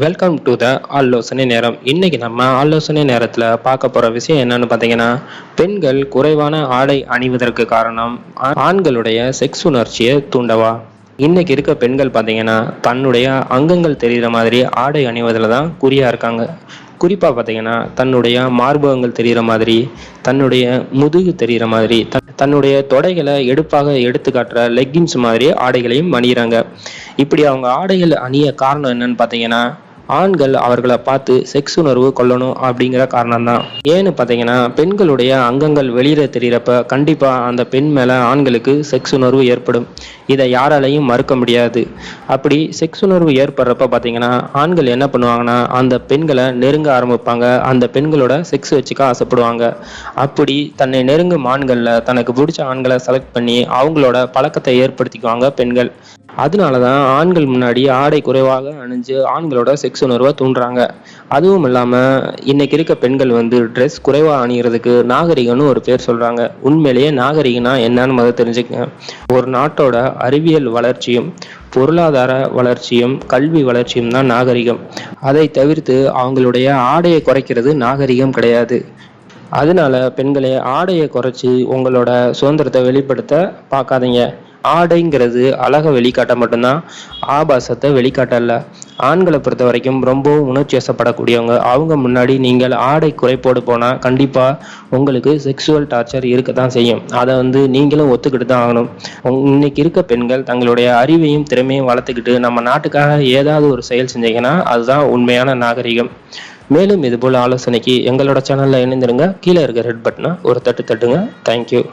Welcome to the ஆலோசனை நேரம். இன்னைக்கு நம்ம ஆலோசனை நேரத்தில் பார்க்க போகிற விஷயம் என்னன்னு பார்த்தீங்கன்னா, பெண்கள் குறைவான ஆடை அணிவதற்கு காரணம் ஆண்களுடைய செக்ஸ் உணர்ச்சியை தூண்டவா? இன்னைக்கு இருக்க பெண்கள் பார்த்தீங்கன்னா, தன்னுடைய அங்கங்கள் தெரிகிற மாதிரி ஆடை அணிவதில் தான் குறியா இருக்காங்க. குறிப்பாக பார்த்தீங்கன்னா, தன்னுடைய மார்பகங்கள் தெரிகிற மாதிரி, தன்னுடைய முதுகு தெரிகிற மாதிரி, தன்னுடைய தொடைகளை எடுப்பாக எடுத்து காட்டுற லெக்கின்ஸ் மாதிரி ஆடைகளையும் அணியிறாங்க. இப்படி அவங்க ஆடைகள் அணிய காரணம் என்னன்னு பார்த்தீங்கன்னா, ஆண்கள் அவர்களை பார்த்து செக்ஸ் உணர்வு கொள்ளணும் அப்படிங்கிற காரணம் தான். ஏன்னு பார்த்தீங்கன்னா, பெண்களுடைய அங்கங்கள் வெளியில தெரியறப்ப கண்டிப்பா அந்த பெண் மேல ஆண்களுக்கு செக்ஸ் உணர்வு ஏற்படும். இதை யாராலையும் மறுக்க முடியாது. அப்படி செக்ஸ் உணர்வு ஏற்படுறப்ப பார்த்தீங்கன்னா, ஆண்கள் என்ன பண்ணுவாங்கன்னா, அந்த பெண்களை நெருங்க ஆரம்பிப்பாங்க. அந்த பெண்களோட செக்ஸ் வச்சுக்க ஆசைப்படுவாங்க. அப்படி தன்னை நெருங்கும் ஆண்கள்ல தனக்கு பிடிச்ச ஆண்களை செலக்ட் பண்ணி அவங்களோட பழக்கத்தை ஏற்படுத்திக்குவாங்க பெண்கள். அதனாலதான் ஆண்கள் முன்னாடி ஆடை குறைவாக அணிஞ்சு ஆண்களோட செக்ஸ் உணர்வை தூண்டுறாங்க. அதுவும் இல்லாம இன்னைக்கு இருக்க பெண்கள் ட்ரெஸ் குறைவா அணிகிறதுக்கு நாகரிகம்னு ஒரு பேர் சொல்றாங்க. உண்மையிலேயே நாகரிகம்னா என்னன்னு முதல்ல தெரிஞ்சுக்கங்க. ஒரு நாட்டோட அறிவியல் வளர்ச்சியும் பொருளாதார வளர்ச்சியும் கல்வி வளர்ச்சியும் தான் நாகரிகம். அதை தவிர்த்து அவங்களுடைய ஆடையை குறைக்கிறது நாகரிகம் கிடையாது. அதனால பெண்களே, ஆடையை குறைச்சி உங்களோட சுதந்திரத்தை வெளிப்படுத்த பார்க்காதீங்க. ஆடைங்கிறது அழகை வெளிக்காட்ட மட்டும்தான், ஆபாசத்தை வெளிக்காட்டல. ஆண்களை பொறுத்த வரைக்கும் ரொம்பவும் உணர்ச்சி வசப்படக்கூடியவங்க. அவங்க முன்னாடி நீங்கள் ஆடை குறைப்போடு போனால் கண்டிப்பாக உங்களுக்கு செக்ஸுவல் டார்ச்சர் இருக்க தான் செய்யும். அதை நீங்களும் ஒத்துக்கிட்டு தான் ஆகணும். இன்னைக்கு இருக்க பெண்கள் தங்களுடைய அறிவையும் திறமையும் வளர்த்துக்கிட்டு நம்ம நாட்டுக்காக ஏதாவது ஒரு செயல் செஞ்சீங்கன்னா அதுதான் உண்மையான நாகரிகம். மேலும் இதுபோல் ஆலோசனைக்கு எங்களோட சேனலில் இணைந்திருங்க. கீழே இருக்க ரெட் பட்டனை ஒரு தட்டு தட்டுங்க. தேங்க்யூ.